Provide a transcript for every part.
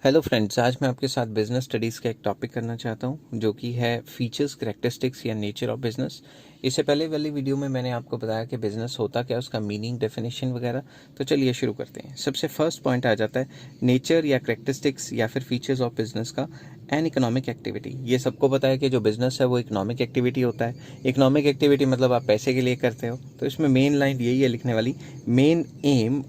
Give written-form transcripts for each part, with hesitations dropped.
Hello friends, आज मैं आपके साथ बिजनेस स्टडीज़ का एक टॉपिक करना चाहता हूं जो कि है फीचर्स, करैक्टरिस्टिक्स या नेचर ऑफ बिजनेस। इससे पहले वाली वीडियो में मैंने आपको बताया कि बिजनेस होता क्या है, उसका मीनिंग, डेफिनेशन वगैरह। तो चलिए शुरू करते हैं। सबसे फर्स्ट पॉइंट आ जाता है नेचर या करैक्टरिस्टिक्स या फिर फीचर्स ऑफ बिजनेस का। एन इकोनॉमिक एक्टिविटी, ये सबको पता है कि जो बिजनेस है वो इकोनॉमिक एक्टिविटी होता है। इकोनॉमिक एक्टिविटी मतलब आप पैसे के लिए करते हो। तो इसमें मेन लाइन यही है लिखने वाली, main aim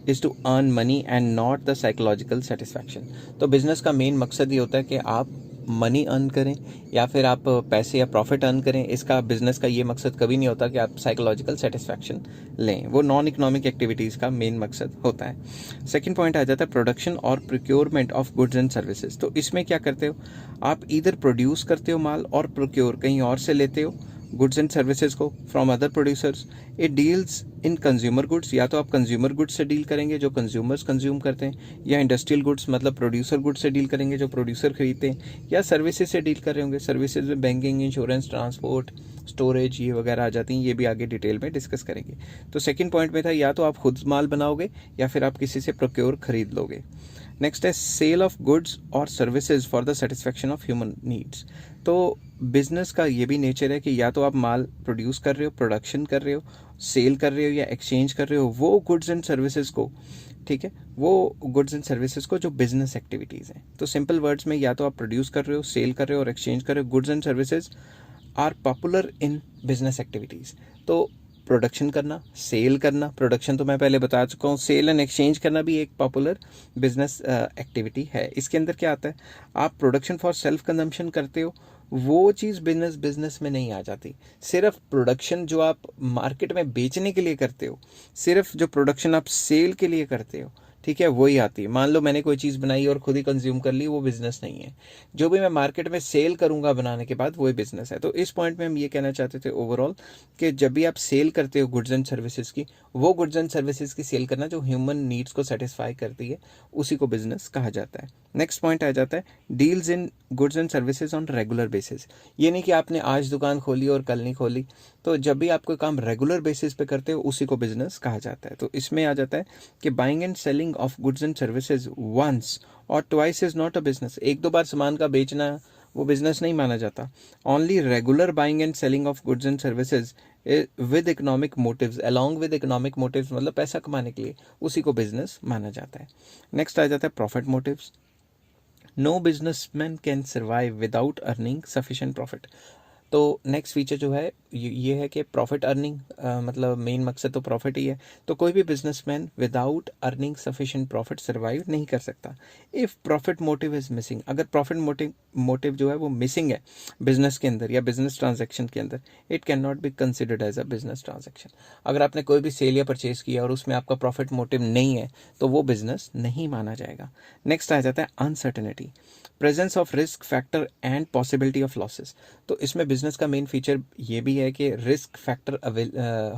is to earn money and not the psychological satisfaction. तो बिजनेस का मेन मकसद ये होता है कि आप मनी अर्न करें या फिर आप पैसे या प्रॉफिट अर्न करें। इसका बिजनेस का ये मकसद कभी नहीं होता कि आप साइकोलॉजिकल सेटिस्फैक्शन लें। वो नॉन इकोनॉमिक एक्टिविटीज़ का मेन मकसद होता है। सेकंड पॉइंट आ जाता है प्रोडक्शन और procurement of goods and services. तो इसमें क्या करते हो, आप इधर प्रोड्यूस करते हो माल और प्रोक्योर कहीं और से लेते हो गुड्स एंड सर्विसेज को from other producers. It deals in consumer goods, या तो आप कंज्यूमर गुड्स से डील करेंगे जो कंज्यूमर्स कंज्यूम करते हैं, या इंडस्ट्रियल गुड्स मतलब प्रोड्यूसर गुड्स से डील करेंगे जो प्रोड्यूसर खरीदते हैं, या सर्विसेज से डील कर रहे होंगे। सर्विसेज में बैंकिंग, इंश्योरेंस, ट्रांसपोर्ट, स्टोरेज ये वगैरह आ जाती हैं। ये भी आगे डिटेल में डिस्कस करेंगे। तो सेकंड पॉइंट में था या तो आप खुद माल बनाओगे या फिर आप किसी से प्रोक्योर खरीद लोगे। नेक्स्ट है सेल ऑफ गुड्स और services for the satisfaction of human needs. तो बिजनेस का ये भी नेचर है कि या तो आप माल प्रोड्यूस कर रहे हो, प्रोडक्शन कर रहे हो, सेल कर रहे हो या एक्सचेंज कर रहे हो वो गुड्स एंड सर्विसेज को, ठीक है, वो गुड्स एंड सर्विसेज को जो बिजनेस एक्टिविटीज़ हैं। तो सिंपल वर्ड्स में या तो आप प्रोड्यूस कर रहे हो, सेल कर रहे हो और एक्सचेंज कर रहे हो। Goods and services are popular in business activities. तो प्रोडक्शन करना, सेल करना, प्रोडक्शन तो मैं पहले बता चुका हूँ, सेल एंड एक्सचेंज करना भी एक पॉपुलर बिजनेस एक्टिविटी है। इसके अंदर क्या आता है, आप प्रोडक्शन फॉर सेल्फ कंजम्पशन करते हो, वो चीज़ बिजनेस बिजनेस में नहीं आ जाती। सिर्फ प्रोडक्शन जो आप मार्केट में बेचने के लिए करते हो, सिर्फ जो प्रोडक्शन आप सेल के लिए करते हो, ठीक है, वही आती है। मान लो मैंने कोई चीज़ बनाई और खुद ही कंज्यूम कर ली, वो बिजनेस नहीं है। जो भी मैं मार्केट में सेल करूंगा बनाने के बाद, वही बिजनेस है। तो इस पॉइंट में हम ये कहना चाहते थे ओवरऑल कि जब भी आप सेल करते हो गुड्स एंड सर्विसेज की, वो गुड्स एंड सर्विसेज की सेल करना जो ह्यूमन नीड्स को सेटिस्फाई करती है, उसी को बिजनेस कहा जाता है। नेक्स्ट पॉइंट आ जाता है deals in goods and services on regular basis. ये नहीं कि आपने आज दुकान खोली और कल नहीं खोली। तो जब भी आप कोई काम रेगुलर बेसिस पे करते हो, उसी को बिजनेस कहा जाता है। तो इसमें आ जाता है कि buying and selling of goods and services once or twice is not a business. एक दो बार सामान का बेचना वो बिजनेस नहीं माना जाता। Only regular buying and selling of goods and services with economic motives, along with economic motives मतलब पैसा कमाने के लिए, उसी को बिजनेस माना जाता है। नेक्स्ट आ जाता है profit motives. No businessman can survive without earning sufficient profit. तो नेक्स्ट फीचर जो है ये है कि प्रॉफिट अर्निंग, मतलब मेन मकसद तो प्रॉफिट ही है। तो कोई भी businessman without earning sufficient profit survive नहीं कर सकता। If profit motive is missing, अगर प्रॉफिट मोटिव जो है वो मिसिंग है बिजनेस के अंदर या बिजनेस ट्रांजैक्शन के अंदर, it can not be considered as a business transaction. अगर आपने कोई भी सेल या परचेज किया और उसमें आपका प्रॉफिट मोटिव नहीं है, तो वो बिजनेस नहीं माना जाएगा। नेक्स्ट आ जाता है uncertainty, presence of risk factor and possibility of losses. तो इसमें बिजनेस का मेन फीचर ये भी है कि रिस्क फैक्टर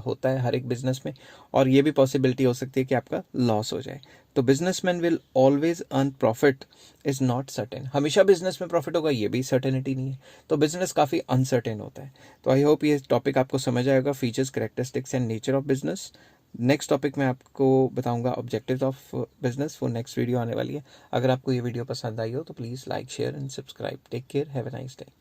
होता है हर एक बिजनेस में, और ये भी पॉसिबिलिटी हो सकती है कि आपका लॉस हो जाए। तो businessman will always earn profit is not certain, हमेशा बिजनेस में प्रॉफिट होगा ये भी सर्टेनिटी नहीं है। तो बिजनेस काफ़ी अनसर्टेन होता है। तो आई होप ये टॉपिक आपको समझ आएगा, features, characteristics and nature of business. Next topic में आपको बताऊंगा ऑब्जेक्टिव्स ऑफ बिजनेस, वो नेक्स्ट वीडियो आने वाली है। अगर आपको ये वीडियो पसंद आई हो तो please like, share and subscribe. Take care, have a nice day.